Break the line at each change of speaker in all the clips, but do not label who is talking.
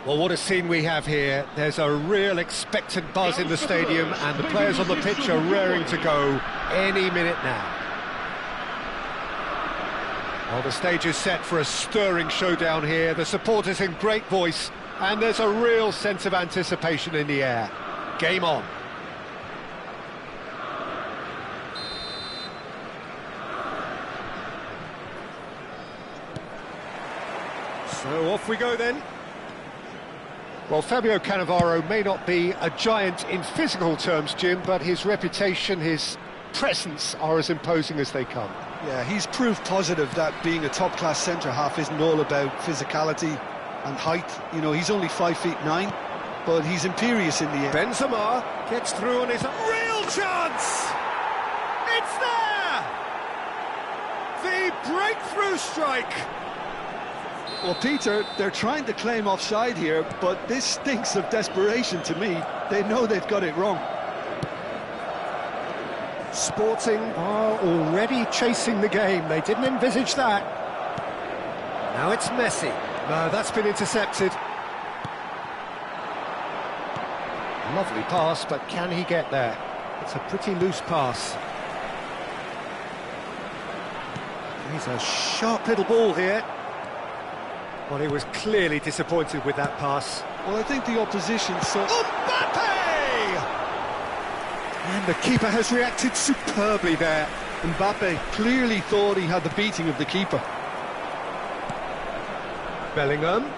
Well, what a scene we have here. There's a real expectant buzz in the stadium, and the players on the pitch are raring to go any minute now. Well, the stage is set for a stirring showdown here. The supporters in great voice, and there's a real sense of anticipation in the air. Game on. So off we go then. Well, Fabio Cannavaro may not be a giant in physical terms, Jim, but his reputation, his presence are as imposing as they come.
Yeah, he's proof positive that being a top-class centre-half isn't all about physicality and height. You know, he's only 5'9", but he's imperious in the air.
Benzema gets through and is a real chance! It's there! The breakthrough strike!
Well, Peter, they're trying to claim offside here, but this stinks of desperation to me. They know they've got it wrong.
Sporting are already chasing the game. They didn't envisage that. Now it's Messi. No, that's been intercepted. Lovely pass, but can he get there? It's a pretty loose pass. He's a sharp little ball here. Well, he was clearly disappointed with that pass.
Well, I think the opposition saw...
Mbappe! And the keeper has reacted superbly there.
Mbappe clearly thought he had the beating of the keeper.
Bellingham.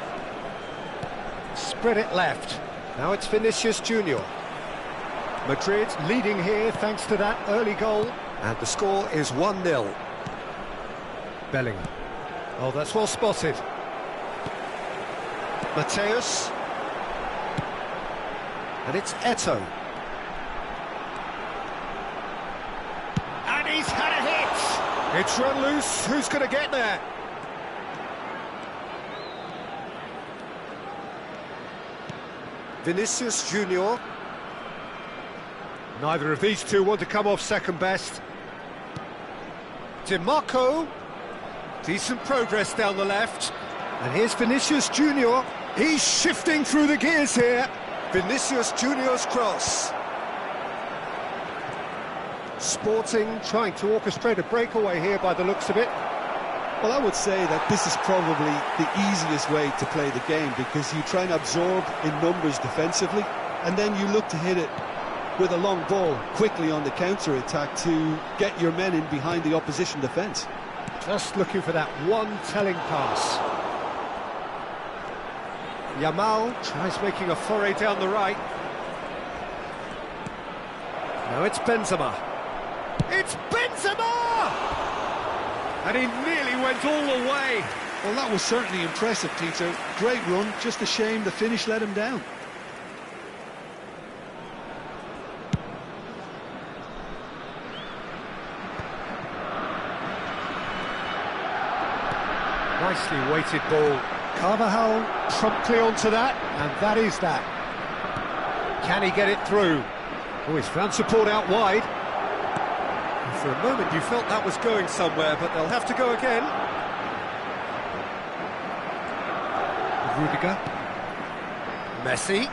Spread it left. Now it's Vinicius Junior. Madrid leading here thanks to that early goal. And the score is 1-0. Bellingham. Oh, that's well spotted. Mateus. And it's Eto'o. And he's had a hit! It's run loose, who's going to get there? Vinicius Junior. Neither of these two want to come off second best. DiMarco. Decent progress down the left. And here's Vinicius Junior. He's shifting through the gears here. Vinicius Junior's cross. Sporting trying to orchestrate a breakaway here by the looks of it.
Well, I would say that this is probably the easiest way to play the game, because you try and absorb in numbers defensively, and then you look to hit it with a long ball quickly on the counter-attack to get your men in behind the opposition defence.
Just looking for that one telling pass. Yamal tries making a foray down the right. Now it's Benzema. It's Benzema! And he nearly went all the way.
Well, that was certainly impressive, Peter. Great run, just a shame the finish let him down.
Nicely weighted ball. Carvajal promptly onto that, and that is that. Can he get it through? Oh, he's found support out wide. And for a moment you felt that was going somewhere, but they'll have to go again. Rudiger. Messi.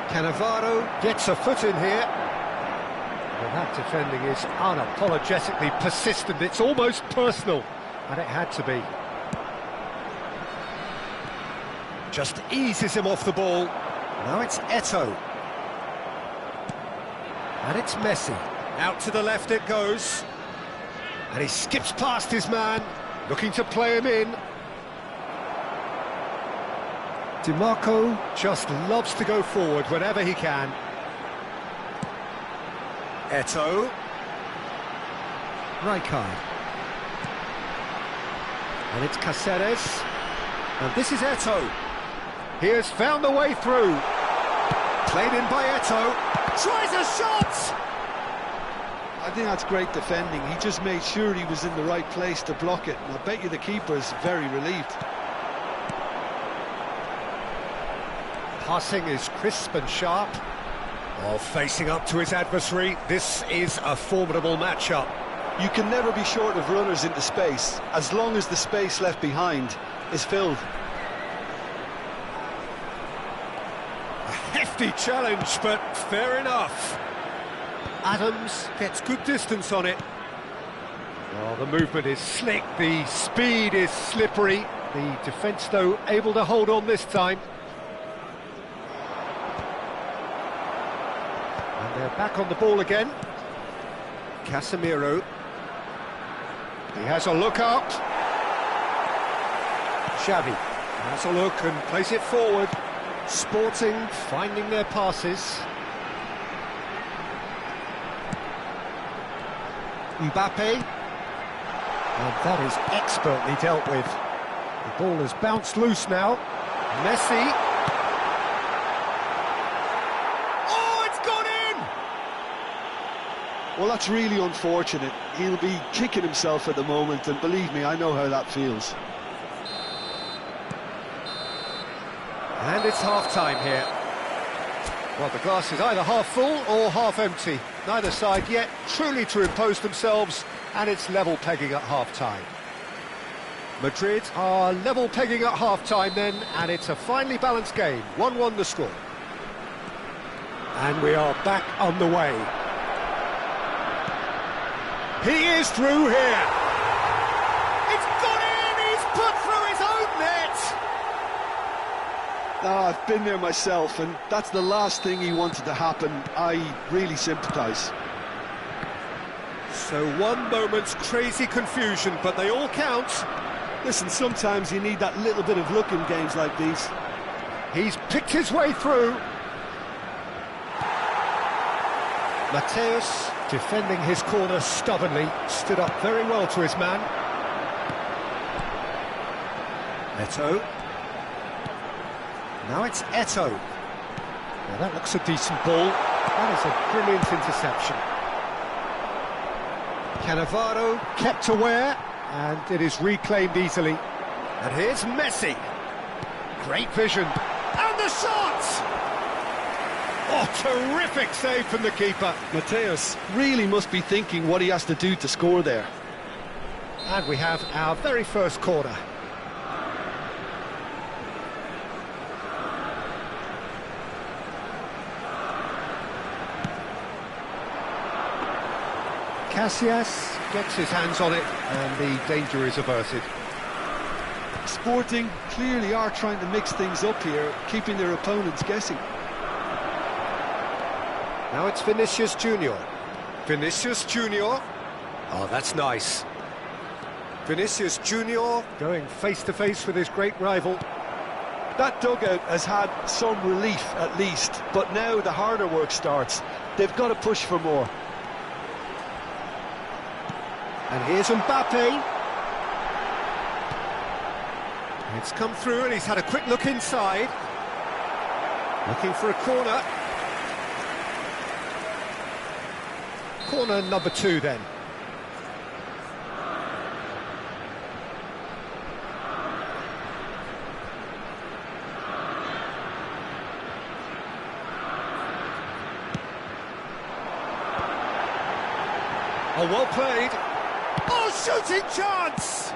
Cannavaro gets a foot in here. Well, that defending is unapologetically persistent. It's almost personal, and it had to be. Just eases him off the ball. Now it's Eto'o. And it's Messi. Out to the left it goes. And he skips past his man, looking to play him in. DiMarco just loves to go forward whenever he can. Eto'o. Rijkaard. And it's Cáceres. And this is Eto'o. He has found the way through. Played in by Eto'o. Tries a shot!
I think that's great defending. He just made sure he was in the right place to block it. And I bet you the keeper's very relieved.
Passing is crisp and sharp. Oh, facing up to his adversary, this is a formidable matchup.
You can never be short of runners into space, as long as the space left behind is filled.
A hefty challenge, but fair enough. Adams gets good distance on it. Oh, the movement is slick, the speed is slippery. The defence, though, able to hold on this time. They're back on the ball again. Casemiro. He has a look up. Xavi has a look and plays it forward. Sporting finding their passes. Mbappe. And that is expertly dealt with. The ball has bounced loose now. Messi.
Well, that's really unfortunate. He'll be kicking himself at the moment, and believe me, I know how that feels.
And it's half-time here. Well, the glass is either half full or half empty. Neither side yet truly to impose themselves, and it's level pegging at half-time. Madrid are level pegging at half-time then, and it's a finely balanced game. 1-1 the score. And we are back on the way. He is through here. It's gone in!
been there myself, and that's the last thing he wanted to happen. I really sympathise.
So one moment's crazy confusion, but they all count.
Listen, sometimes you need that little bit of luck in games like these.
He's picked his way through. Mateus, defending his corner stubbornly, stood up very well to his man. Eto. Now it's Eto. Now that looks a decent ball. That is a brilliant interception. Cannavaro kept aware, and it is reclaimed easily. And here's Messi. Great vision. And the shot! Oh, terrific save from the keeper.
Mateus really must be thinking what he has to do to score there.
And we have our very first corner. Casillas gets his hands on it, and the danger is averted.
Sporting clearly are trying to mix things up here, keeping their opponents guessing.
Now it's Vinicius Junior. Vinicius Junior. Oh, that's nice. Vinicius Junior going face-to-face with his great rival.
That dugout has had some relief at least, but now the harder work starts. They've got to push for more.
And here's Mbappe. It's come through and he's had a quick look inside. Looking for a corner. Corner number 2 then. Oh, well played. Oh, shooting chance!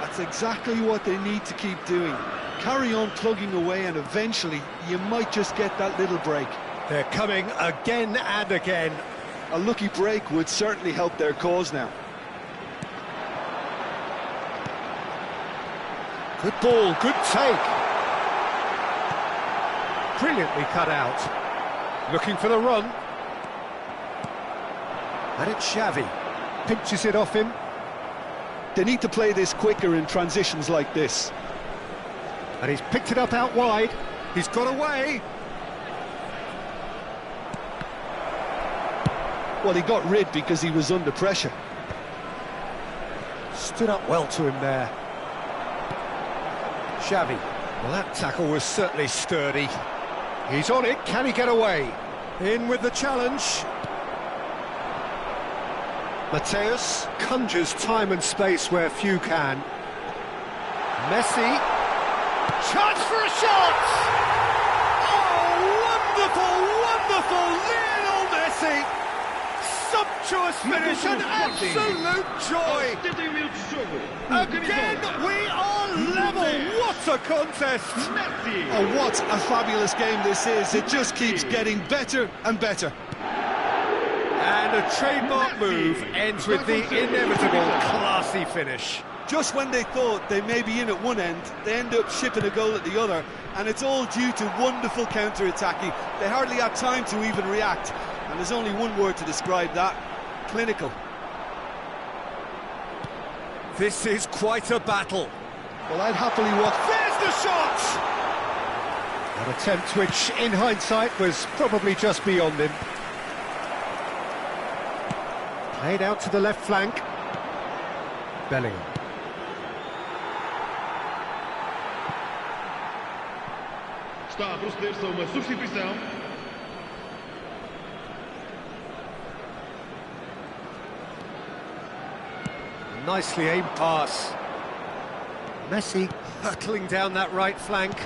That's exactly what they need to keep doing. Carry on plugging away, and eventually you might just get that little break.
They're coming again and again.
A lucky break would certainly help their cause now.
Good ball, good take. Brilliantly cut out. Looking for the run. And it's Xavi. Pinches it off him.
They need to play this quicker in transitions like this.
And he's picked it up out wide. He's got away.
Well, he got rid because he was under pressure.
Stood up well to him there. Xavi. Well, that tackle was certainly sturdy. He's on it. Can he get away? In with the challenge. Mateus conjures time and space where few can. Messi. Chance for a shot! Oh, wonderful, wonderful Lionel Messi! Sumptuous finish and absolute joy! Again, we are level! What a contest!
Oh, what a fabulous game this is. It just keeps getting better and better.
And a trademark move ends with the inevitable classy finish.
Just when they thought they may be in at one end, they end up shipping a goal at the other, and it's all due to wonderful counter-attacking. They hardly had time to even react, and there's only one word to describe that: clinical.
This is quite a battle.
Well, I'd happily watch.
There's the shot! An attempt which, in hindsight, was probably just beyond him. Played out to the left flank. Bellingham.
Está a proceder-se a uma substituição.
Nicely aimed pass. Messi hurtling down that right flank.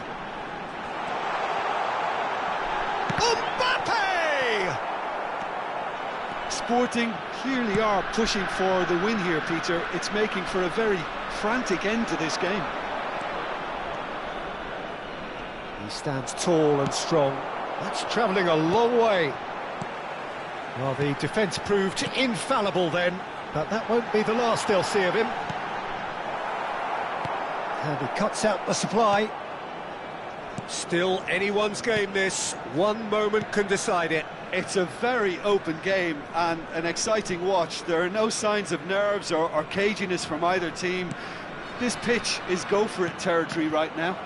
Mbappe!
Sporting clearly are pushing for the win here, Peter. It's making for a very frantic end to this game.
He stands tall and strong. That's travelling a long way. Well, the defence proved infallible then, but that won't be the last they'll see of him. And he cuts out the supply. Still anyone's game this. One moment can decide it.
It's a very open game and an exciting watch. There are no signs of nerves or caginess from either team. This pitch is go-for-it territory right now.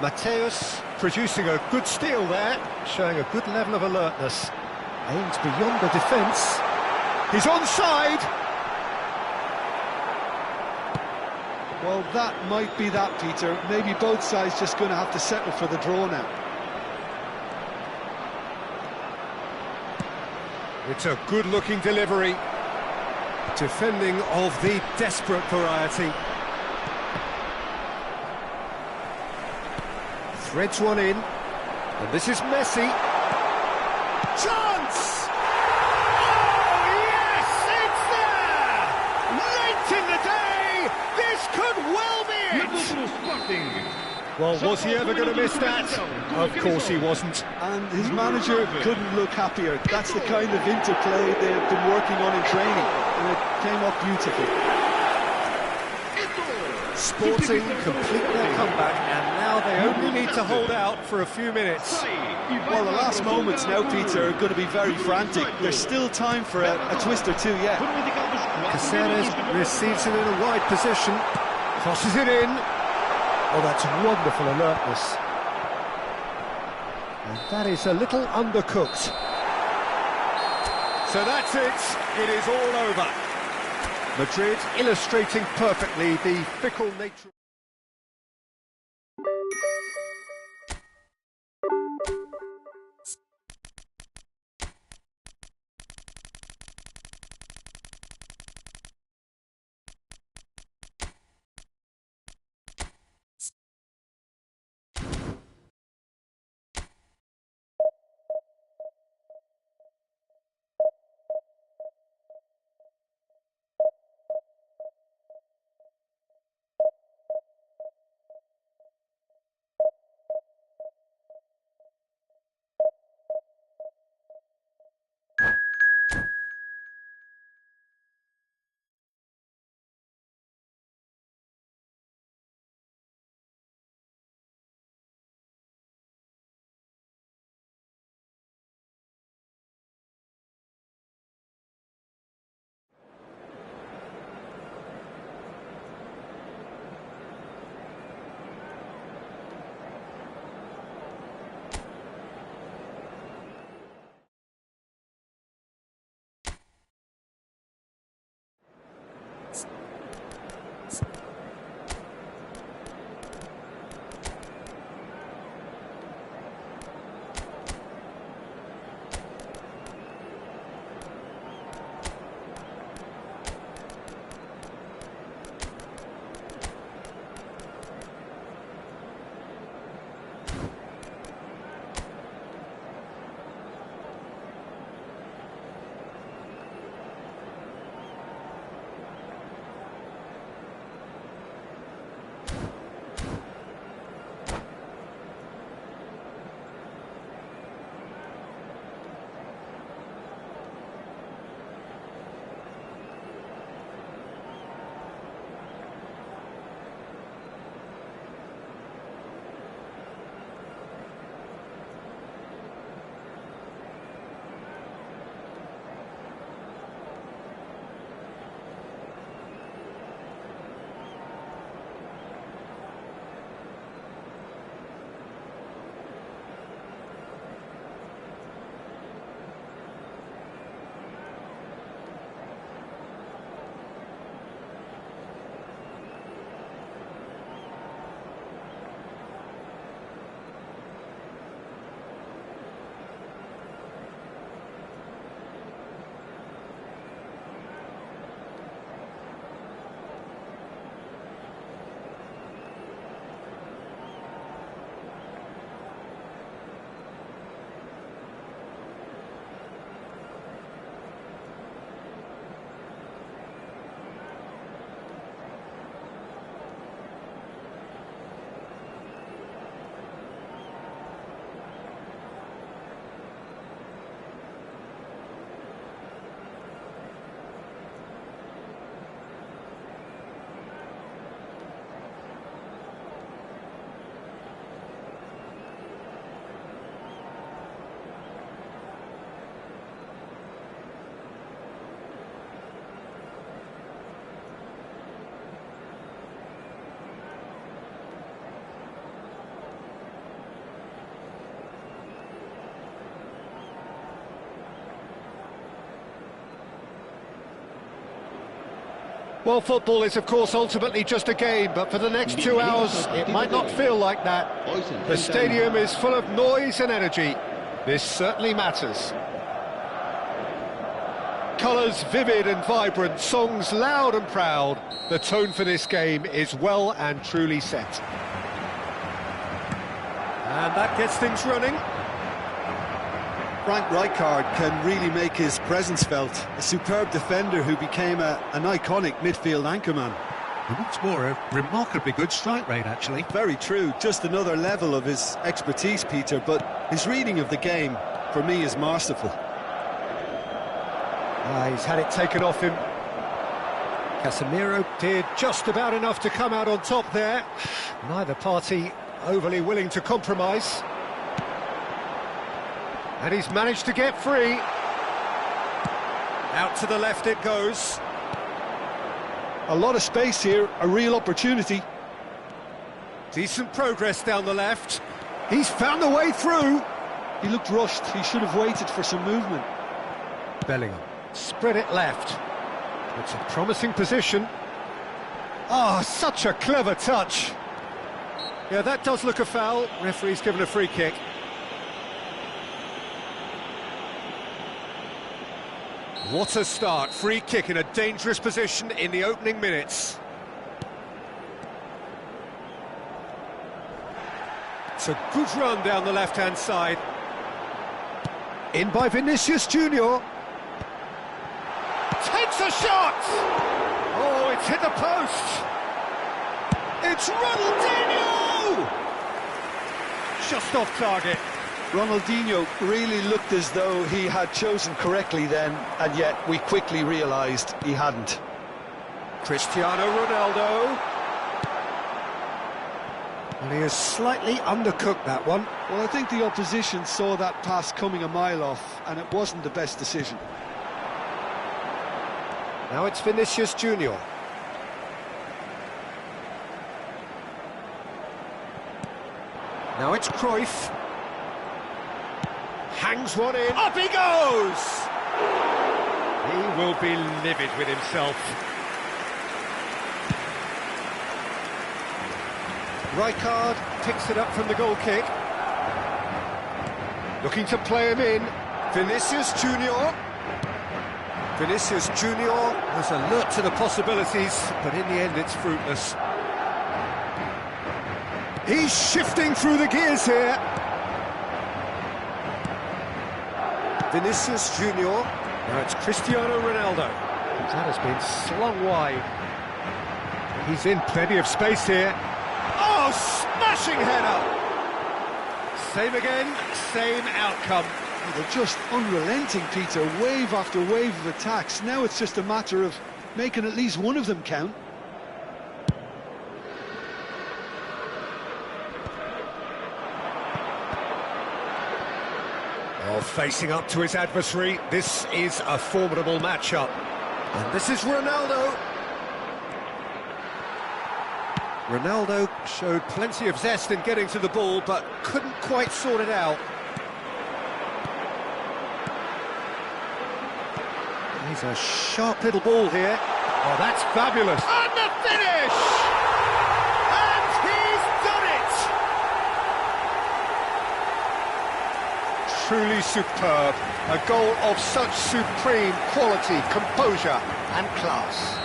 Mateus producing a good steal there, showing a good level of alertness. Aims beyond the defence. He's onside!
Well, that might be that, Peter. Maybe both sides just going to have to settle for the draw now.
It's a good-looking delivery. Defending of the desperate variety. Threads one in. And this is Messi. Chance! Oh, yes! It's there! Late in the day! This could well be it! Well, was he ever going to miss that? Of course he wasn't.
And his manager couldn't look happier. That's the kind of interplay they've been working on in training, and it came up beautifully.
Sporting complete their comeback, and now they only need to hold out for a few minutes.
Well, the last moments now, Peter, are going to be very frantic. There's still time for a twist or two yet.
Caceres receives it in a wide position, crosses it in. Oh, that's wonderful alertness. And that is a little undercooked. So that's it. It is all over. Madrid illustrating perfectly the fickle nature. Well, football is, of course, ultimately just a game, but for the next 2 hours, it might not feel like that. The stadium is full of noise and energy. This certainly matters. Colours vivid and vibrant, songs loud and proud. The tone for this game is well and truly set. And that gets things running.
Frank Rijkaard can really make his presence felt. A superb defender who became an iconic midfield anchorman.
And what's more, a remarkably good strike rate, actually.
Very true, just another level of his expertise, Peter, but his reading of the game, for me, is masterful.
He's had it taken off him. Casemiro did just about enough to come out on top there. Neither party overly willing to compromise. And he's managed to get free. Out to the left it goes.
A lot of space here, a real opportunity.
Decent progress down the left. He's found the way through.
He looked rushed, he should have waited for some movement.
Bellingham, spread it left. It's a promising position. Oh, such a clever touch. Yeah, that does look a foul. Referee's given a free kick. What a start. Free kick in a dangerous position in the opening minutes. It's a good run down the left-hand side. In by Vinicius Junior. Takes a shot! Oh, it's hit the post! It's Ronaldinho! Just off target.
Ronaldinho really looked as though he had chosen correctly then, and yet we quickly realised he hadn't.
Cristiano Ronaldo. And he has slightly undercooked that one.
Well, I think the opposition saw that pass coming a mile off, and it wasn't the best decision.
Now it's Vinicius Junior. Now it's Cruyff. Hangs one in. Up he goes! He will be livid with himself. Rijkaard picks it up from the goal kick. Looking to play him in. Vinicius Junior. Vinicius Junior was alert to the possibilities, but in the end it's fruitless. He's shifting through the gears here. Vinicius Junior. Now it's Cristiano Ronaldo. That has been slung wide. He's in plenty of space here. Oh, smashing header! Same again, same outcome.
They're just unrelenting, Peter. Wave after wave of attacks. Now it's just a matter of making at least one of them count.
Oh, facing up to his adversary, this is a formidable matchup. And this is Ronaldo. Ronaldo showed plenty of zest in getting to the ball, but couldn't quite sort it out. He's a sharp little ball here. Oh, that's fabulous. And the finish! And he's done it! Truly superb. A goal of such supreme quality, composure and class.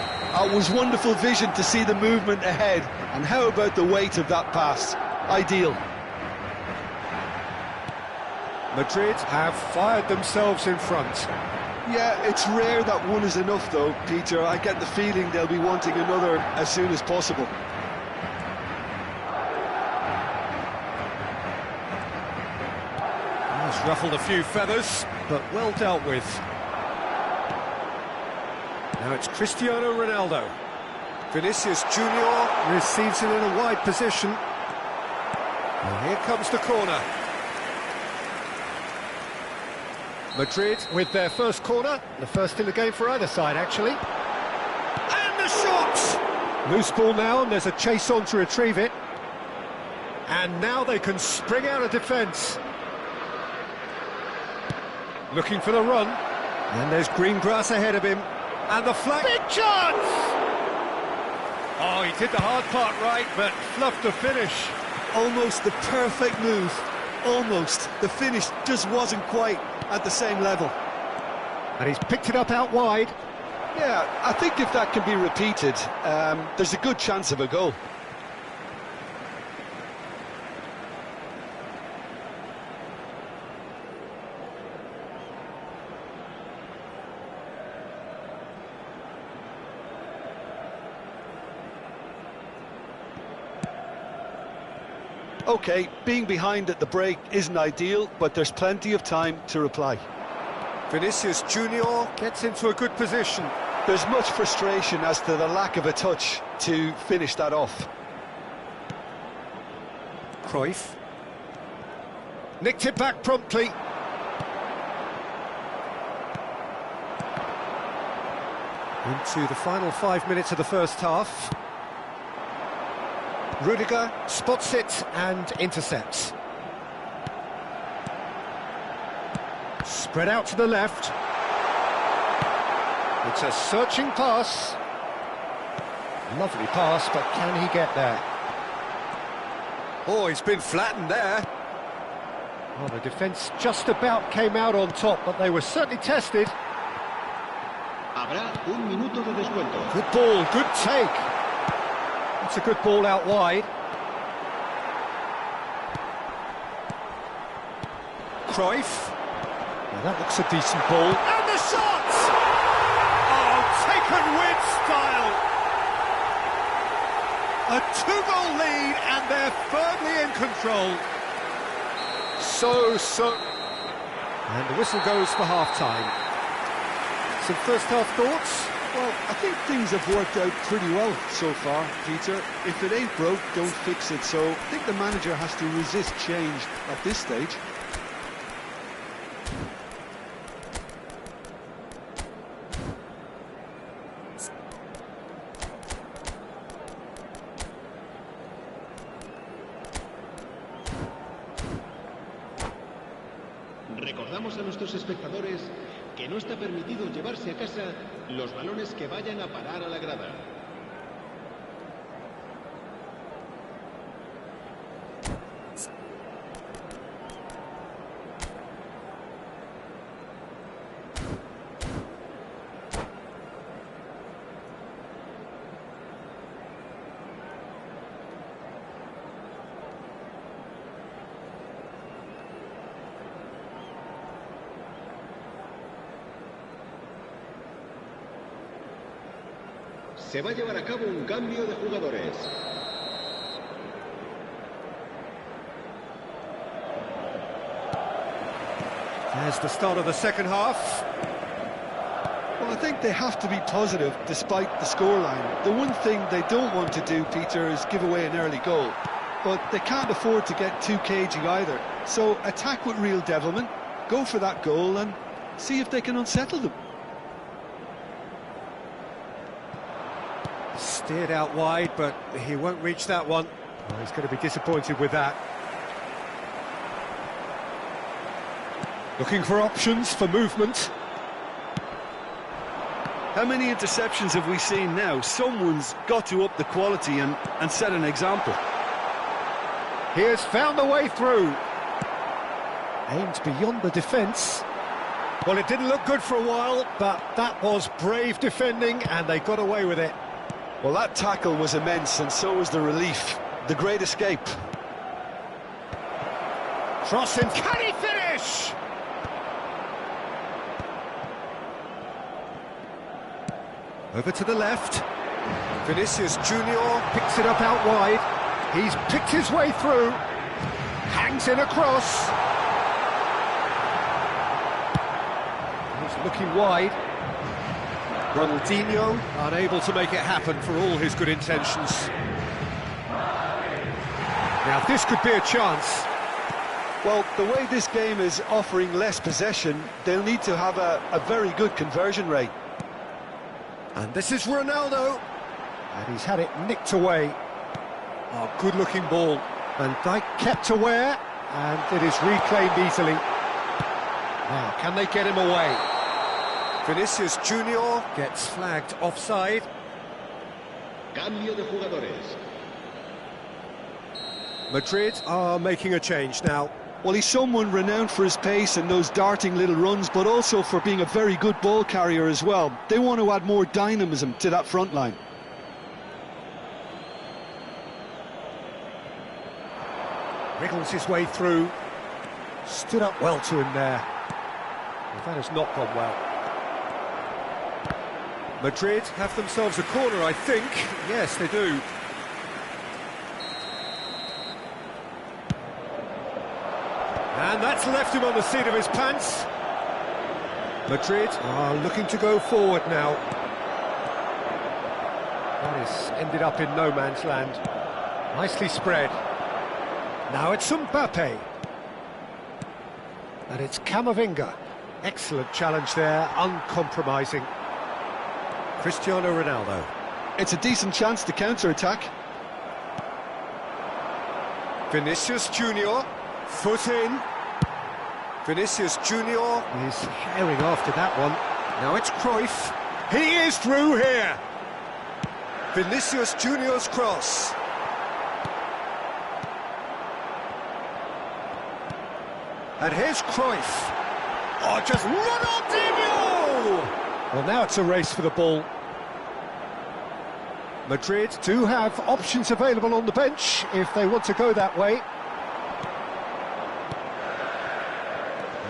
It was wonderful vision to see the movement ahead. And how about the weight of that pass? Ideal.
Madrid have fired themselves in front.
Yeah, it's rare that one is enough though, Peter. I get the feeling they'll be wanting another as soon as possible.
He's ruffled a few feathers, but well dealt with. Now it's Cristiano Ronaldo. Vinicius Junior receives it in a wide position. And here comes the corner. Madrid with their first corner, the first in the game for either side, actually. And the shot! Loose ball now, and there's a chase on to retrieve it. And now they can spring out of defence. Looking for the run. And there's green grass ahead of him. And the flag... Big chance! Oh, he did the hard part right, but fluffed the finish.
Almost the perfect move. Almost. The finish just wasn't quite at the same level.
And he's picked it up out wide.
Yeah, I think if that can be repeated, there's a good chance of a goal. OK, being behind at the break isn't ideal, but there's plenty of time to reply.
Vinicius Junior gets into a good position.
There's much frustration as to the lack of a touch to finish that off.
Cruyff. Nicked it back promptly. Into the final 5 minutes of the first half. Rudiger spots it and intercepts. Spread out to the left. It's a searching pass. Lovely pass, but can he get there? Oh, he's been flattened there. Well, the defence just about came out on top, but they were certainly tested.
Habrá un minuto de descuento.
Good ball, good take. That's a good ball out wide. Cruyff. Well, that looks a decent ball. And the shot! Oh, taken with style. A two-goal lead, and they're firmly in control. And the whistle goes for half-time. Some first-half thoughts?
Well, I think things have worked out pretty well so far, Peter. If it ain't broke, don't fix it. So I think the manager has to resist change at this stage.
Recordamos a nuestros espectadores que no está permitido llevarse a casa los balones que vayan a parar a la grada. Se va a llevar a cabo un cambio de jugadores.
There's the start of the second half.
Well, I think they have to be positive despite the scoreline. The one thing they don't want to do, Peter, is give away an early goal. But they can't afford to get too cagey either. So attack with real devilment, go for that goal and see if they can unsettle them.
Steered out wide, but he won't reach that one. Well, he's going to be disappointed with that. Looking for options for movement.
How many interceptions have we seen now? Someone's got to up the quality and set an example.
He has found a way through. Aimed beyond the defence. Well, it didn't look good for a while, but that was brave defending, and they got away with it.
Well, that tackle was immense, and so was the relief. The great escape.
Crossing, can he finish? Over to the left. Vinicius Junior picks it up out wide. He's picked his way through. Hangs in across. He's looking wide. Ronaldinho unable to make it happen for all his good intentions. Now this could be a chance.
Well, the way this game is offering less possession, they'll need to have a very good conversion rate.
And this is Ronaldo. And he's had it nicked away. Oh, good-looking ball. Van Dijk kept aware, and it is reclaimed easily. Now, can they get him away? Vinicius Junior gets flagged offside.
Cambio de jugadores.
Madrid are making a change now.
Well, he's someone renowned for his pace and those darting little runs, but also for being a very good ball carrier as well. They want to add more dynamism to that front line.
Wriggles his way through. Stood up well to him there. Well, that has not gone well. Madrid have themselves a corner, I think. Yes, they do. And that's left him on the seat of his pants. Madrid are looking to go forward now. That has ended up in no man's land. Nicely spread. Now it's Mbappe. And it's Camavinga. Excellent challenge there, uncompromising. Cristiano Ronaldo.
It's a decent chance to counter-attack.
Vinicius Junior, foot in. Vinicius Junior is herring after that one. Now it's Cruyff. He is through here. Vinicius Junior's cross. And here's Cruyff. Oh, just Ronaldinho! Well, now it's a race for the ball. Madrid do have options available on the bench if they want to go that way.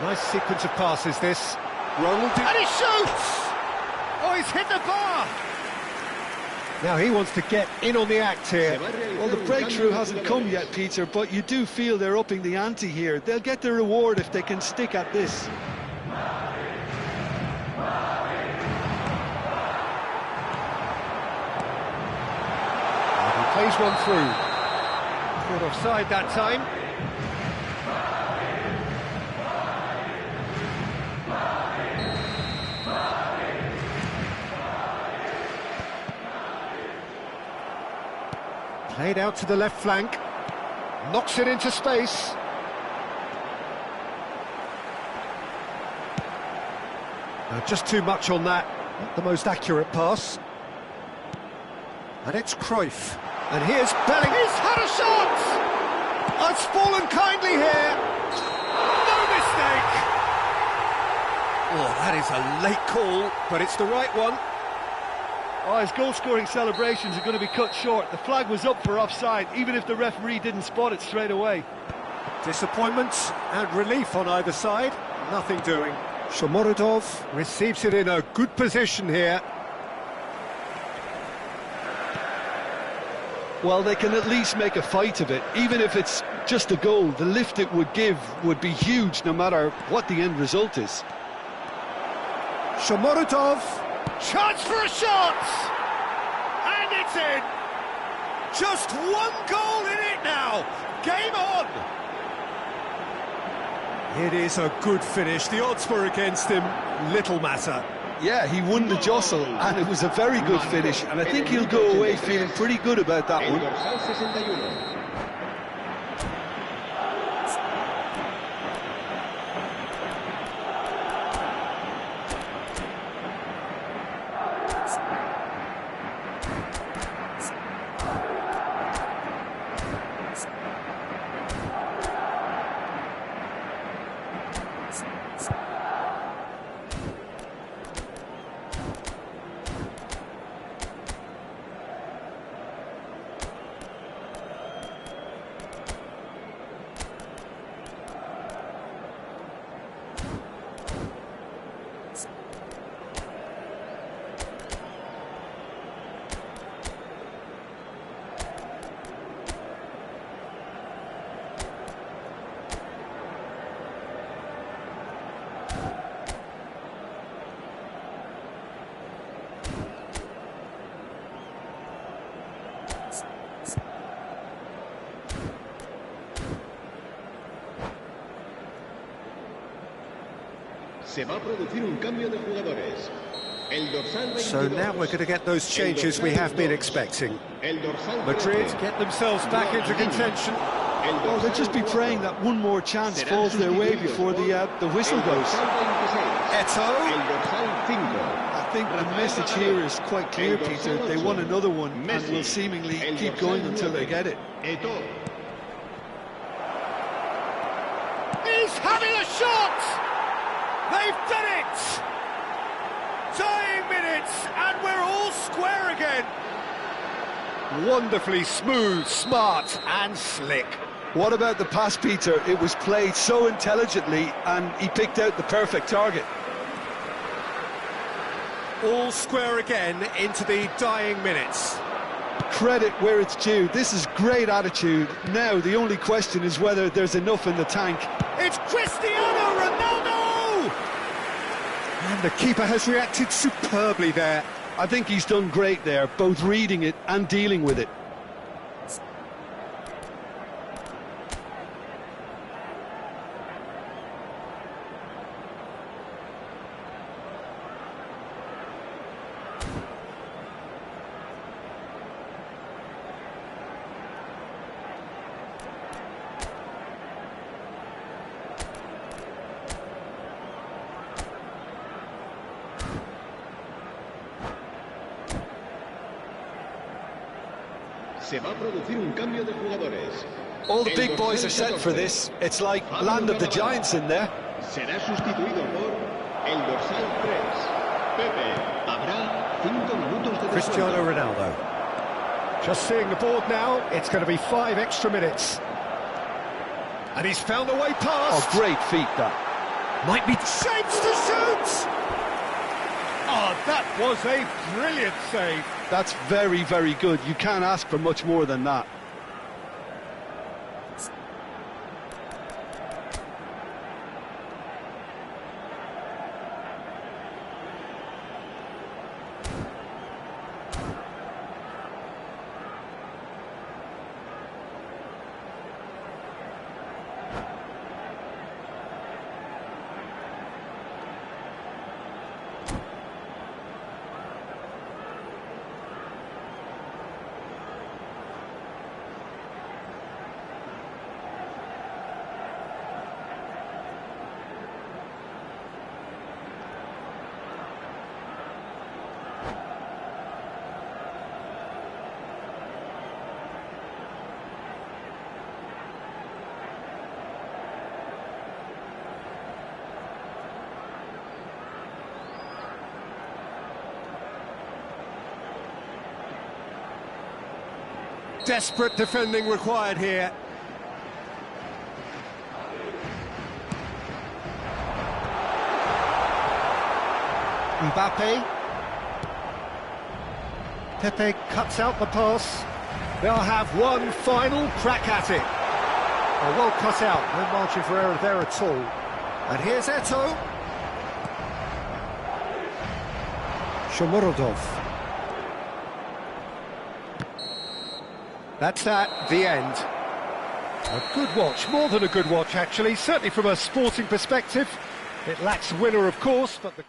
Nice sequence of passes, this. Ronaldinho. And he shoots! Oh, he's hit the bar! Now he wants to get in on the act here.
Well, the breakthrough hasn't come yet, Peter, but you do feel they're upping the ante here. They'll get their reward if they can stick at this.
And he plays one through. Caught offside that time. Played out to the left flank, knocks it into space. Just too much on that, not the most accurate pass. And it's Cruyff. And here's Bellingham. He's had a shot! Oh, it's fallen kindly here. No mistake! Oh, that is a late call, but it's the right one.
Oh, his goal-scoring celebrations are going to be cut short. The flag was up for offside, even if the referee didn't spot it straight away.
Disappointment and relief on either side. Nothing doing. Shomurodov receives it in a good position here.
Well, they can at least make a fight of it. Even if it's just a goal, the lift it would give would be huge no matter what the end result is.
Shomurodov. Chance for a shot! And it's in! Just one goal in it now! Game on! It is a good finish. The odds were against him. Little matter.
Yeah, he won the jostle, and it was a very good finish, and I think he'll go away feeling pretty good about that one.
Se va a producir un cambio de jugadores. El dorsal 22.
So now we're going to get those changes we have been expecting. Madrid get themselves back into contention.
Well, they'll just be praying that one more chance falls their way before the whistle goes.
Eto'o.
think the message here is quite clear, Peter. They want another one and will seemingly keep going until they get it.
He's having a shot! They've done it! Dying minutes, and we're all square again. Wonderfully smooth, smart, and slick.
What about the pass, Peter? It was played so intelligently, and he picked out the perfect target.
All square again into the dying minutes.
Credit where it's due. This is great attitude. Now, the only question is whether there's enough in the tank.
It's Cristiano Ronaldo! And the keeper has reacted superbly there.
I think he's done great there, both reading it and dealing with it.
Se va a producir un cambio de jugadores.
All the big boys are set for this. It's like Land of the Giants in there.
Será sustituido por el dorsal 3. Pepe, habrá 5 minutos de
Cristiano
descuento.
Ronaldo. Just seeing the board now, it's going to be 5 extra minutes. And he's found a way past.
Oh, great feat, that.
Might be shapes to shoot! Oh, that was a brilliant save.
That's very, very good. You can't ask for much more than that.
Desperate defending required here. Mbappe. Pepe cuts out the pass. They'll have one final crack at it. Oh, well cut out, no margin for error there at all. And here's Eto'o. Shomurodov. That's that, the end. A good watch, more than a good watch actually, certainly from a sporting perspective. It lacks winner, of course, but the...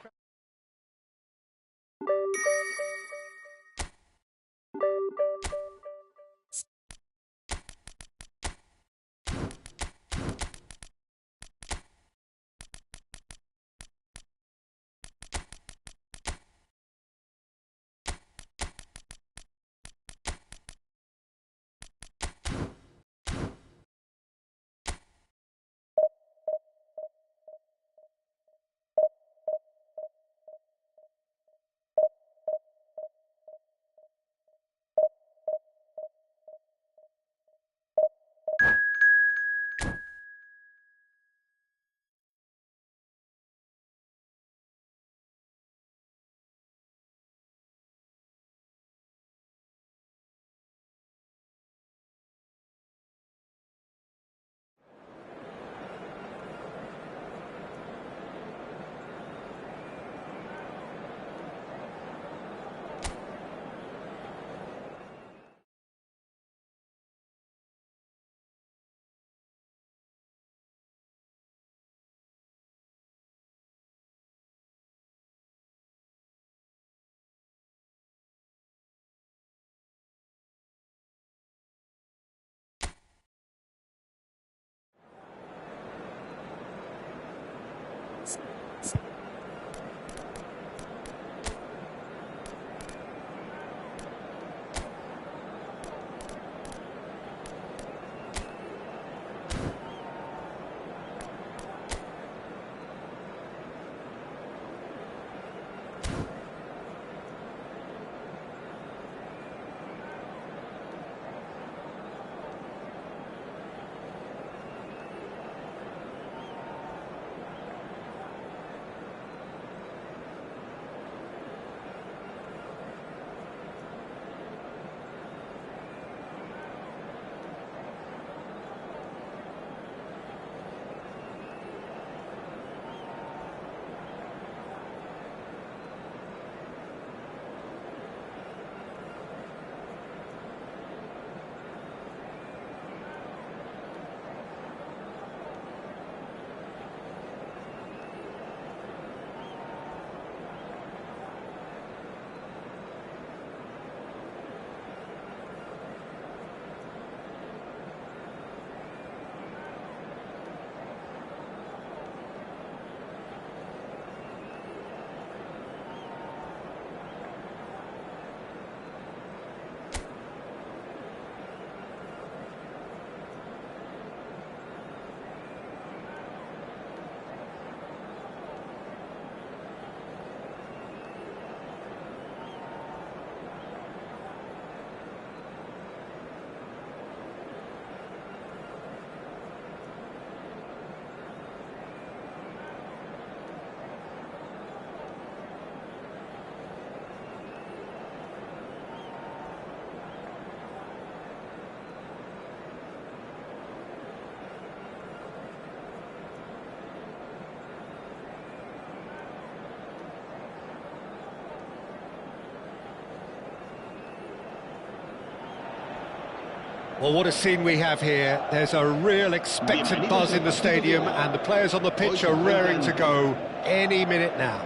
Well, what a scene we have here. There's a real expectant buzz in the stadium, and the players on the pitch are raring to go any minute now.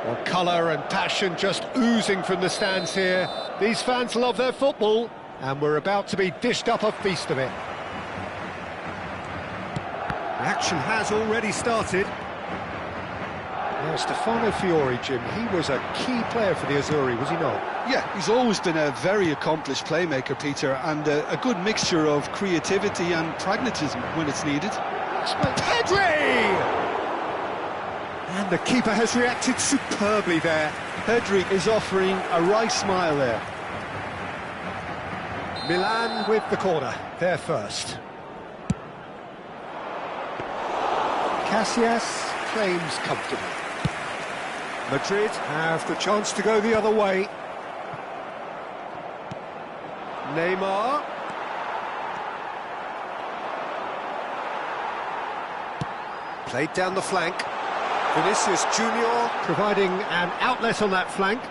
Well, colour and passion just oozing from the stands here. These fans love their football, and we're about to be dished up a feast of it.
The action has already started.
Now, Stefano Fiori, Jim, he was a key player for the Azzurri, was he not?
Yeah, he's always been a very accomplished playmaker, Peter, and a good mixture of creativity and pragmatism when it's needed.
Pedri! And the keeper has reacted superbly there.
Pedri is offering a right smile there.
Milan with the corner, there first. Casillas claims comfortably. Madrid have the chance to go the other way. Neymar. Played down the flank. Vinicius Junior providing an outlet on that flank.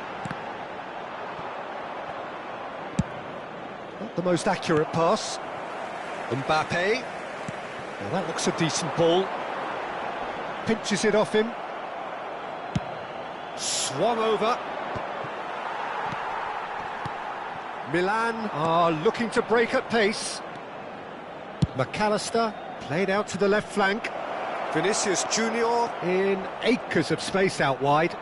Not the most accurate pass. Mbappe. Now that looks a decent ball. Pinches it off him. Swung over. Milan are looking to break at pace. McAllister played out to the left flank. Vinicius Junior in acres of space out wide.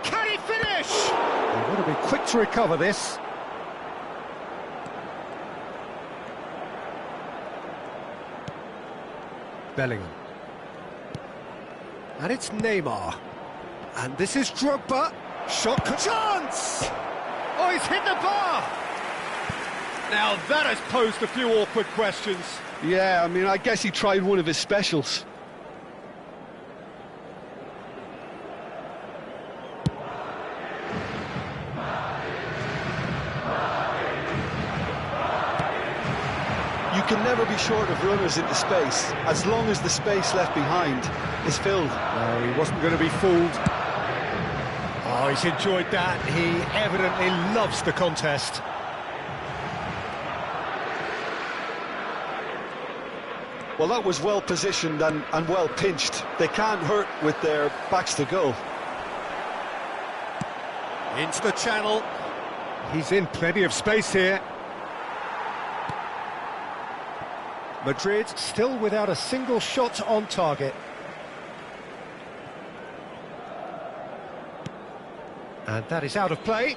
Can he finish? They've got to be quick to recover this. Bellingham. And it's Neymar. And this is Drogba. Shot chance! Oh, he's hit the bar! Now that has posed a few awkward questions.
Yeah, I mean, I guess he tried one of his specials. You can never be short of runners into space, as long as the space left behind is filled.
No, he wasn't going to be fooled. Oh, he's enjoyed that. He evidently loves the contest.
Well, that was well positioned and well pinched. They can't hurt with their backs to goal.
Into the channel. He's in plenty of space here. Madrid still without a single shot on target. And that is out of play.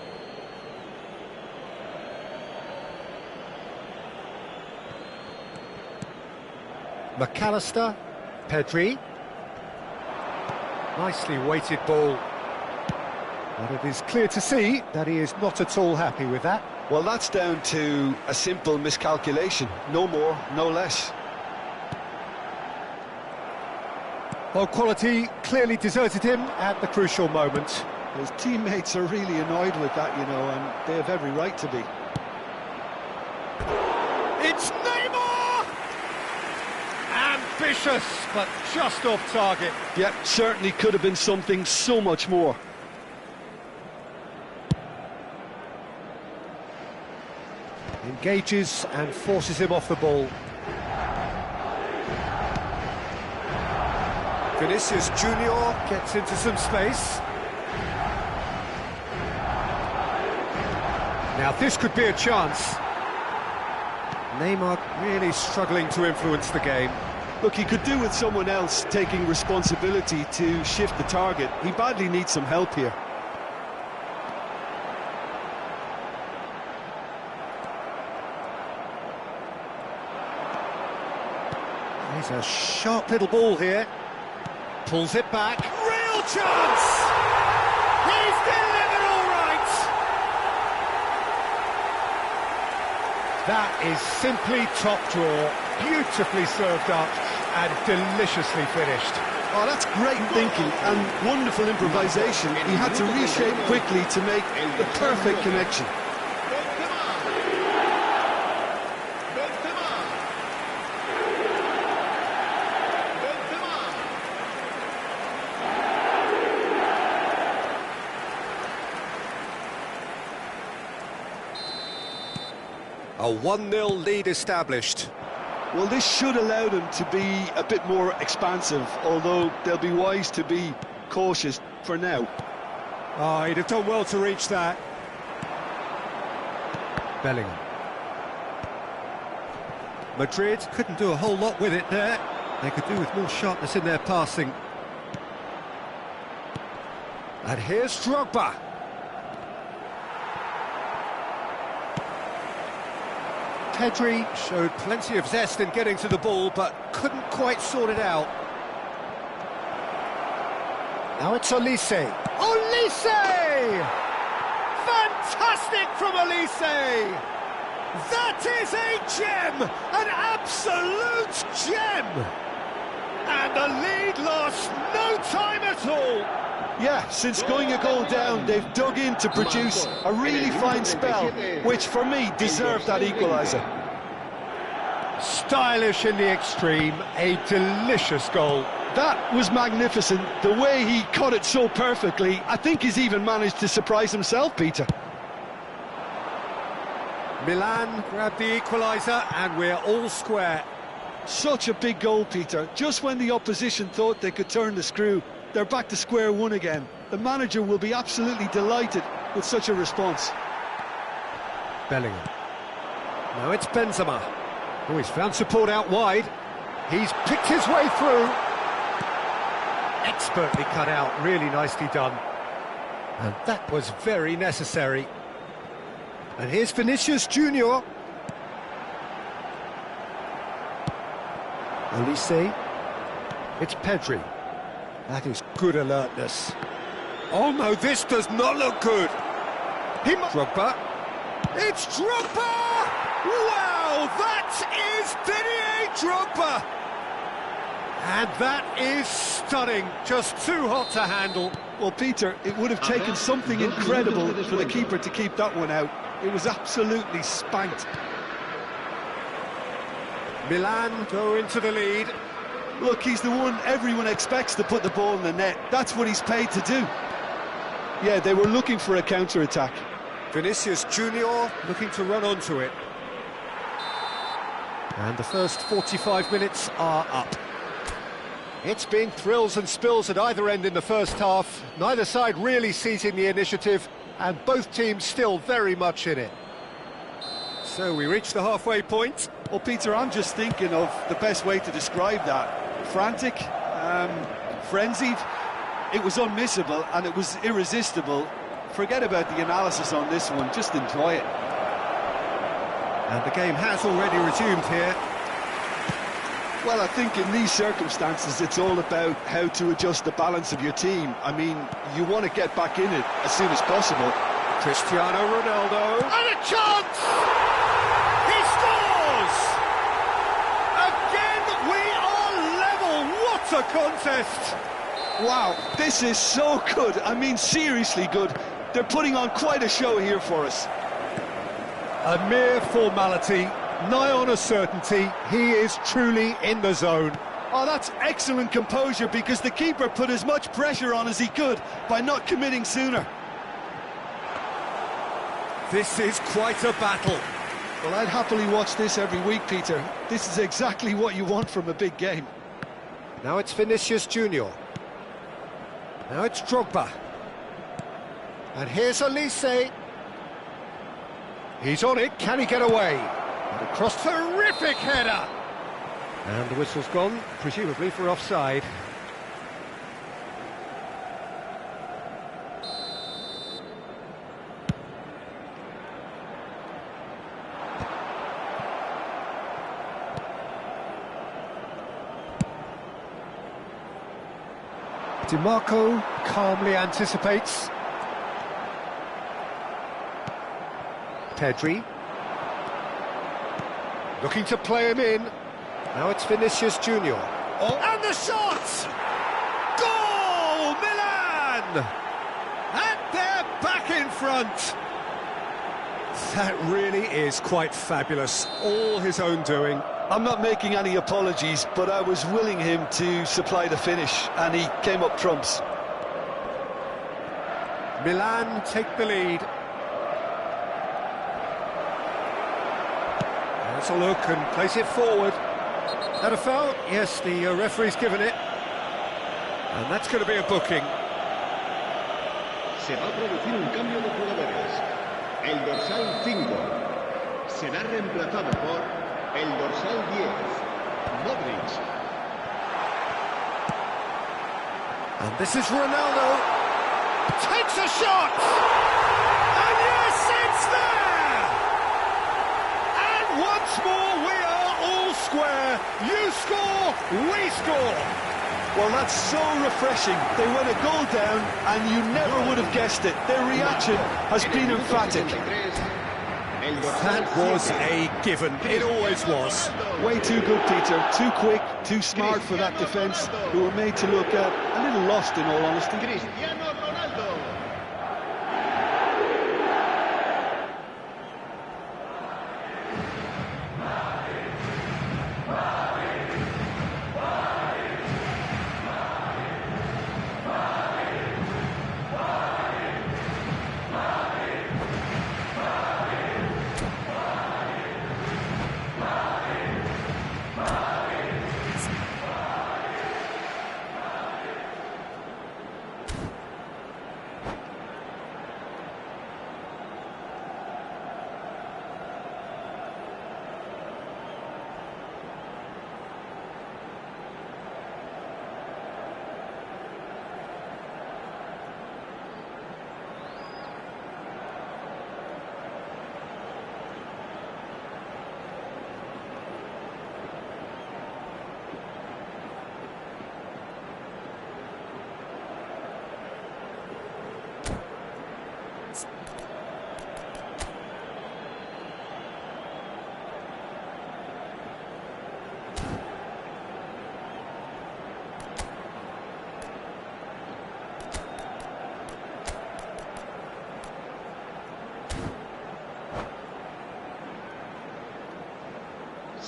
McAllister, Pedri. Nicely weighted ball. But it is clear to see that he is not at all happy with that.
Well, that's down to a simple miscalculation. No more, no less.
Well, quality clearly deserted him at the crucial moment.
His teammates are really annoyed with that, you know, and they have every right to be.
It's Neymar! Ambitious, but just off target.
Yep, certainly could have been something so much more.
Engages and forces him off the ball. Vinicius Junior gets into some space. Now this could be a chance. Neymar really struggling to influence the game.
Look, he could do with someone else taking responsibility to shift the target. He badly needs some help here.
He's a sharp little ball here. Pulls it back. Real chance! He's delivered all right! That is simply top draw. Beautifully served up and deliciously finished.
Oh, that's great thinking and wonderful improvisation. He had to reshape quickly to make the perfect connection.
A 1-0 lead established.
Well, this should allow them to be a bit more expansive, although they'll be wise to be cautious for now.
Oh, he'd have done well to reach that. Bellingham. Madrid couldn't do a whole lot with it there. They could do with more sharpness in their passing. And here's Drogba. Pedri showed plenty of zest in getting to the ball, but couldn't quite sort it out. Now it's Olise. Olise! Fantastic from Olise! That is a gem! An absolute gem! And the lead lost no time at all.
Yeah, since going a goal down, they've dug in to produce a really fine spell, which for me deserved that equaliser.
Stylish in the extreme, a delicious goal.
That was magnificent. The way he cut it so perfectly, I think he's even managed to surprise himself, Peter.
Milan grabbed the equaliser and we're all square.
Such a big goal, Peter. Just when the opposition thought they could turn the screw, they're back to square one again. The manager will be absolutely delighted with such a response.
Bellingham. Now it's Benzema. Oh, he's found support out wide. He's picked his way through. Expertly cut out, really nicely done. And that was very necessary. And here's Vinicius Junior. Olise. It's Pedri. That is good alertness. Oh no, this does not look good. Drogba. It's Drogba! Wow, that is Didier Drogba! And that is stunning, just too hot to handle.
Well, Peter, it would have taken something incredible for the keeper to keep that one out. It was absolutely spanked.
Milan go into the lead.
Look, he's the one everyone expects to put the ball in the net. That's what he's paid to do. Yeah, they were looking for a counter-attack.
Vinicius Junior looking to run onto it. And the first 45 minutes are up. It's been thrills and spills at either end in the first half. Neither side really seizing the initiative, and both teams still very much in it. So we reach the halfway point.
Well, Peter, I'm just thinking of the best way to describe that. Frantic, frenzied. It was unmissable and it was irresistible. Forget about the analysis on this one, just enjoy it.
And the game has already resumed here.
Well, I think in these circumstances it's all about how to adjust the balance of your team. I mean, you want to get back in it as soon as possible.
Cristiano Ronaldo. And a chance! He scores! Again, we are level. What a contest!
Wow, this is so good. I mean, seriously good. They're putting on quite a show here for us.
A mere formality, nigh on a certainty. He is truly in the zone.
Oh, that's excellent composure, because the keeper put as much pressure on as he could by not committing sooner.
This is quite a battle.
Well, I'd happily watch this every week, Peter. This is exactly what you want from a big game.
Now it's Vinicius Junior. Now it's Drogba. And here's Olise. He's on it, can he get away? And across, terrific header! And the whistle's gone, presumably for offside. DiMarco calmly anticipates. Pedri. Looking to play him in. Now it's Vinicius Junior. Oh, and the shot! Goal! Milan! And they're back in front. That really is quite fabulous. All his own doing.
I'm not making any apologies, but I was willing him to supply the finish, and he came up trumps.
Milan take the lead. Has a look and plays it forward. That a foul? Yes, the referee's given it. And that's going to be a booking.
Se va a producir un cambio de jugadores. El dorsal 5 será reemplazado por el dorsal 10, Madrid.
And this is Ronaldo. Takes a shot! And yes, it's there! And once more we are all square. You score, we score.
Well, that's so refreshing. They went a goal down, and you never would have guessed it. Their reaction has been emphatic.
That was a given. It always was.
Way too good, Peter. Too quick, too smart for that defence, who were made to look a little lost, in all honesty.
Cristiano Ronaldo.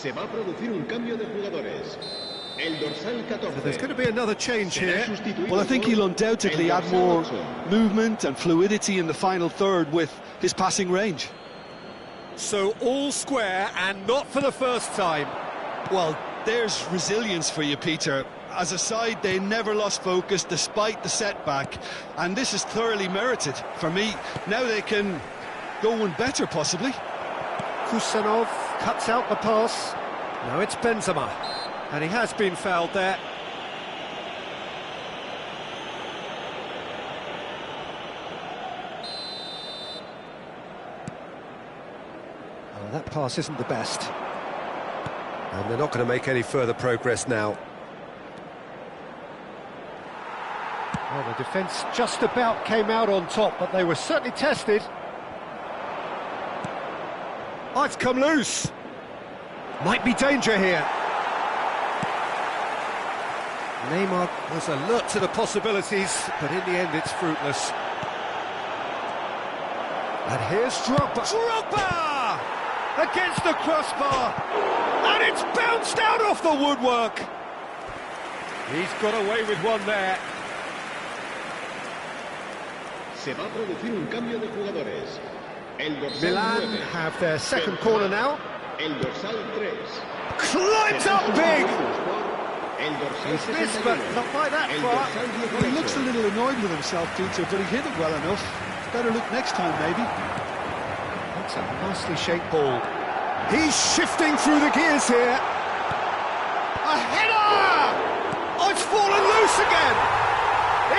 Se va a producir un cambio de jugadores. El dorsal 14.
So there's going to be another change here.
Well, I think he'll undoubtedly add more movement and fluidity in the final third with his passing range.
So all square and not for the first time.
Well, there's resilience for you, Peter. As a side, they never lost focus despite the setback, and this is thoroughly merited. For me, now they can go one better, possibly.
Kusanov cuts out the pass. Now it's Benzema, and he has been fouled there. Oh, that pass isn't the best. And they're not going to make any further progress now. Well, the defence just about came out on top, but they were certainly tested. Oh, it's come loose. Might be danger here. Neymar was alert to the possibilities, but in the end it's fruitless. And here's Drogba. Drogba! Against the crossbar. And it's bounced out off the woodwork. He's got away with one there.
Se va a producir un cambio de jugadores. El dorsal
Milan
9.
have their second corner now.
El dorsal 3.
Climbs up big!
El dorsal
He's missed, but
71.
not by that
El
far.
dorsal
Well, he looks a
18.
little annoyed with himself, Peter, but he hit it well enough. Better look next time, maybe.
That's a nicely shaped ball. He's shifting through the gears here. A header! Oh, it's fallen loose again!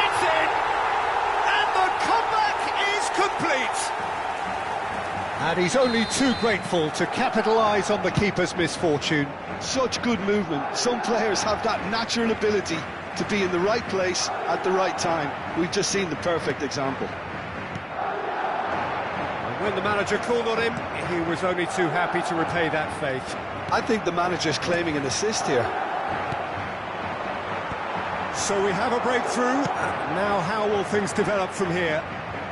It's in! And the comeback is complete! And he's only too grateful to capitalise on the keeper's misfortune.
Such good movement. Some players have that natural ability to be in the right place at the right time. We've just seen the perfect example.
And when the manager called on him, he was only too happy to repay that faith.
I think the manager's claiming an assist here.
So we have a breakthrough. Now how will things develop from here?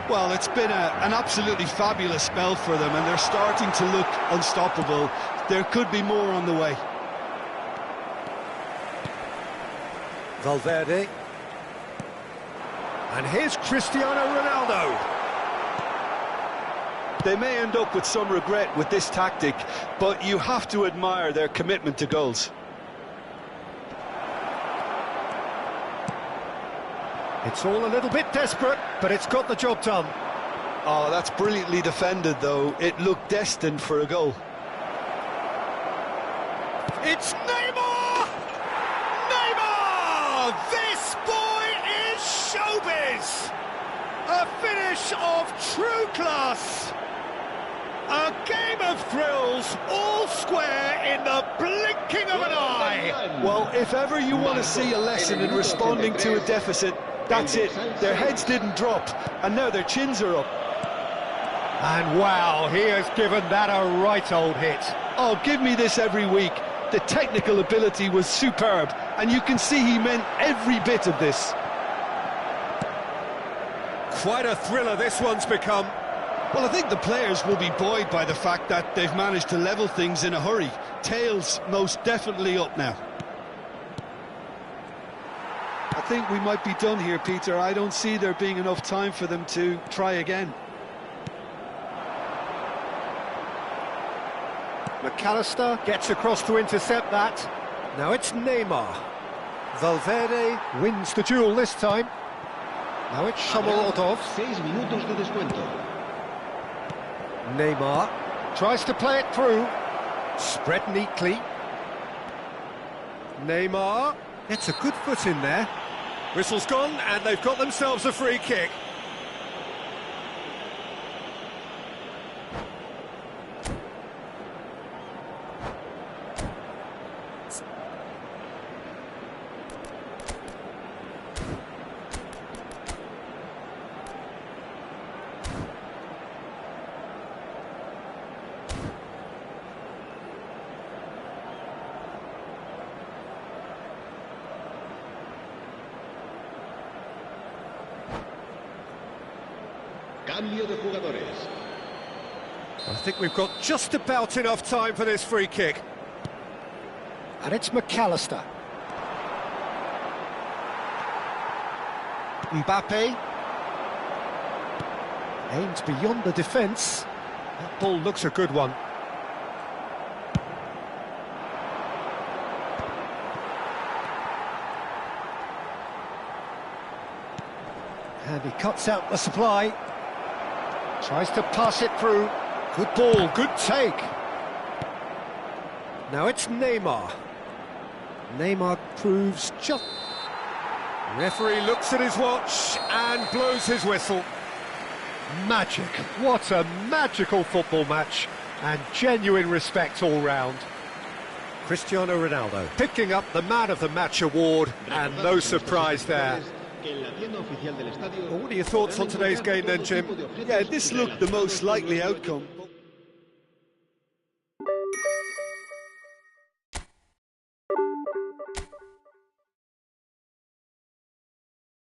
Well, it's been an absolutely fabulous spell for them, and they're starting to look unstoppable. There could be more on the way.
Valverde. And here's Cristiano Ronaldo.
They may end up with some regret with this tactic, but you have to admire their commitment to goals.
It's all a little bit desperate, but it's got the job done.
Oh, that's brilliantly defended, though. It looked destined for a goal.
It's Neymar! Neymar! This boy is showbiz! A finish of true class! A game of thrills, all square in the blinking of an eye!
Well, if ever you want to see a lesson in responding to a deficit, that's it. Their heads didn't drop, and now their chins are up.
And wow, he has given that a right old hit.
Oh, give me this every week. The technical ability was superb, and you can see he meant every bit of this.
Quite a thriller this one's become.
Well, I think the players will be buoyed by the fact that they've managed to level things in a hurry. Tails most definitely up now. I think we might be done here, Peter. I don't see there being enough time for them to try again.
McAllister gets across to intercept that. Now it's Neymar. Valverde wins the duel this time. Now it's Shomorodov.
6 minutos de descuento.
Neymar tries to play it through. Spread neatly. Neymar gets a good foot in there. Whistle's gone, and they've got themselves a free kick.
Cambio de jugadores.
I think we've got just about enough time for this free kick. And it's McAllister. Mbappe. Aims beyond the defence. That ball looks a good one. And he cuts out the supply. Tries to pass it through. Good ball, good take. Now it's Neymar. Neymar proves just... Referee looks at his watch and blows his whistle. Magic. What a magical football match. And genuine respect all round. Cristiano Ronaldo picking up the Man of the Match award, and no surprise there. Well, what are your thoughts on today's game then, Jim?
Yeah, this looked the most likely outcome.